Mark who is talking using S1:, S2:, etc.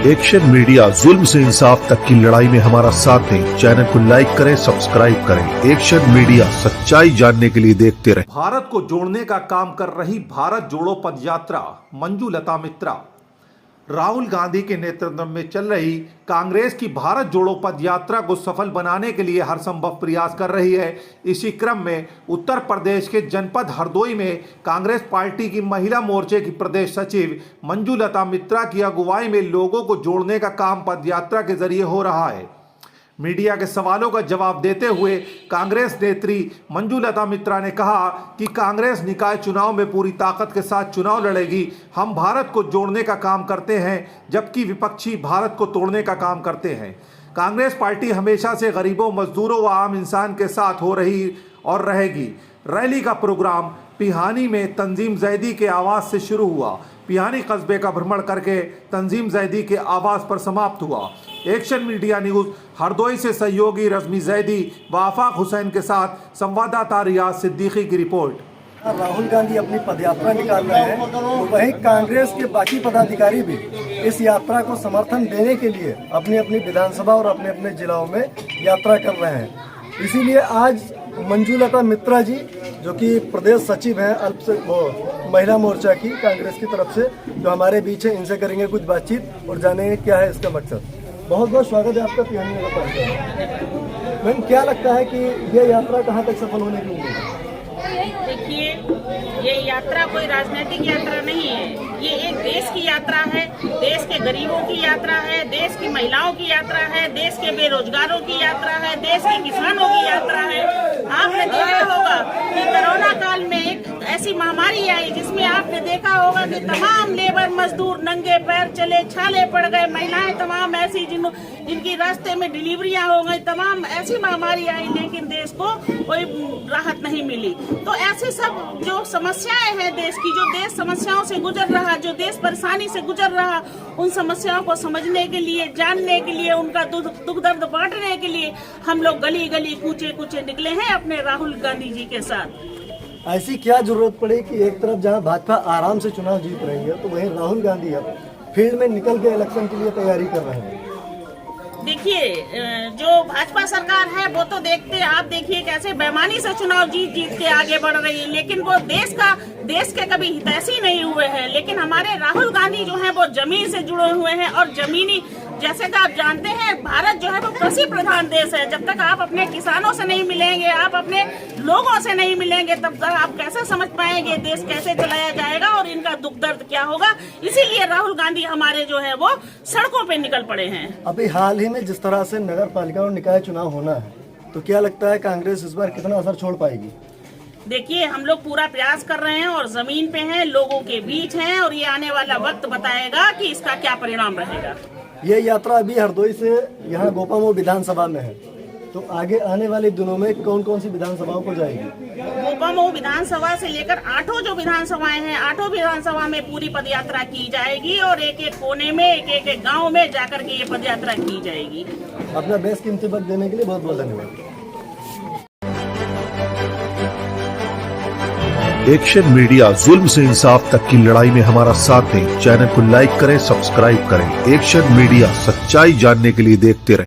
S1: Action media जुल्म से इंसाफ तक की लड़ाई में हमारा साथ दें। चैनल को लाइक करें, सब्सक्राइब करें। एक्शन मीडिया, सच्चाई जानने के लिए देखते रहें।
S2: भारत को जोड़ने का काम कर रही भारत जोड़ो पदयात्रा मंजूलता मित्रा राहुल गांधी के नेतृत्व में चल रही कांग्रेस की भारत जोड़ो पदयात्रा को सफल बनाने के लिए हर संभव प्रयास कर रही है। इसी क्रम में उत्तर प्रदेश के जनपद हरदोई में कांग्रेस पार्टी की महिला मोर्चे की प्रदेश सचिव मंजूलता मित्रा की अगुवाई में लोगों को जोड़ने का काम पदयात्रा के जरिए हो रहा है। मीडिया के सवालों का जवाब देते हुए कांग्रेस नेत्री मंजूलता मित्रा ने कहा कि कांग्रेस निकाय चुनाव में पूरी ताकत के साथ चुनाव लड़ेगी। हम भारत को जोड़ने का काम करते हैं, जबकि विपक्षी भारत को तोड़ने का काम करते हैं। कांग्रेस पार्टी हमेशा से गरीबों, मजदूरों व आम इंसान के साथ हो रही और रहेगी। रैली का प्रोग्राम पिहानी में तंजीम जैदी के आवास से शुरू हुआ। पिहानी कस्बे का भ्रमण करके तंजीम जैदी के आवास पर समाप्त हुआ। एक्शन मीडिया न्यूज हरदोई से सहयोगी रजमी जैदी व आफाक हुसैन के साथ संवाददाता रियाज सिद्दीकी की रिपोर्ट।
S3: राहुल गांधी अपनी पदयात्रा निकाल रहे हैं, तो वहीं कांग्रेस के बाकी पदाधिकारी भी इस यात्रा को समर्थन देने के लिए अपनी अपनी विधानसभा और अपने अपने जिलों में यात्रा कर रहे हैं। इसीलिए आज मंजूलता मित्रा जी, जो कि प्रदेश सचिव हैं महिला मोर्चा की कांग्रेस की तरफ से, जो हमारे बीच है, इनसे करेंगे कुछ बातचीत और जानेंगे क्या है इसका मकसद। बहुत बहुत स्वागत है आपका पिहानी नगर पालिका। मैम, क्या लगता है कि ये यात्रा कहाँ तक सफल होने की उम्मीद है?
S4: देखिए, ये यात्रा कोई राजनीतिक यात्रा नहीं है, ये एक देश की यात्रा है, देश के गरीबों की यात्रा है, देश की महिलाओं की यात्रा है, देश के बेरोजगारों की यात्रा है, देश के किसानों की यात्रा है। आपने देखा होगा कि कोरोना काल में एक ऐसी महामारी आई जिसमें आपने देखा होगा कि तमाम लेबर मजदूर नंगे पैर चले, छाले पड़ गए, महिलाएं तमाम ऐसी जिनकी रास्ते में डिलीवरियां हो गई, तमाम ऐसी महामारी आई, लेकिन देश को कोई राहत नहीं मिली। तो ऐसे सब जो समस्याएं हैं देश की, जो देश समस्याओं से गुजर रहा, जो देश परेशानी से गुजर रहा, उन समस्याओं को समझने के लिए, जानने के लिए, उनका दुख दर्द बांटने के लिए हम लोग गली गली कूचे कूचे निकले हैं अपने राहुल गांधी जी के साथ।
S3: ऐसी क्या जरूरत पड़ी कि एक तरफ जहां भाजपा आराम से चुनाव जीत रही है, तो वहीं राहुल गांधी अब फील्ड में निकल के इलेक्शन के लिए तैयारी कर रहे हैं?
S4: देखिए, जो भाजपा सरकार है वो तो आप देखिए कैसे बेईमानी से चुनाव जीत के आगे बढ़ रही है, लेकिन वो देश के कभी हितैषी नहीं हुए हैं। लेकिन हमारे राहुल गांधी जो है वो जमीन से जुड़े हुए हैं, और जमीनी, जैसे कि आप जानते हैं, भारत जो है वो कृषि प्रधान देश है। जब तक आप अपने किसानों से नहीं मिलेंगे, आप अपने लोगों से नहीं मिलेंगे, तब तक आप कैसे समझ पाएंगे देश कैसे चलाया जाएगा और इनका दुख दर्द क्या होगा। इसीलिए राहुल गांधी हमारे जो है वो सड़कों पे निकल पड़े हैं।
S3: अभी हाल ही में जिस तरह से नगर पालिका और निकाय चुनाव होना है, तो क्या लगता है कांग्रेस इस बार कितना असर छोड़ पाएगी?
S4: देखिए, हम लोग पूरा प्रयास कर रहे हैं और जमीन पे हैं, लोगों के बीच हैं, और ये आने वाला वक्त बताएगा कि इसका क्या परिणाम रहेगा।
S3: ये यात्रा अभी हरदोई से यहाँ गोपामो विधानसभा में है, तो आगे आने वाले दिनों में कौन कौन सी विधानसभाओं को जाएगी?
S4: गोपामो विधानसभा से लेकर 8 जो विधानसभाएं हैं, 8 विधानसभा में पूरी पदयात्रा की जाएगी, और एक एक कोने में, एक एक गांव में जाकर के ये पदयात्रा की जाएगी।
S3: अपना बेशकीमती वक्त देने के लिए बहुत बहुत धन्यवाद।
S1: एक्शन मीडिया जुल्म से इंसाफ तक की लड़ाई में हमारा साथ दें। चैनल को लाइक करें, सब्सक्राइब करें। एक्शन मीडिया, सच्चाई जानने के लिए देखते रहें।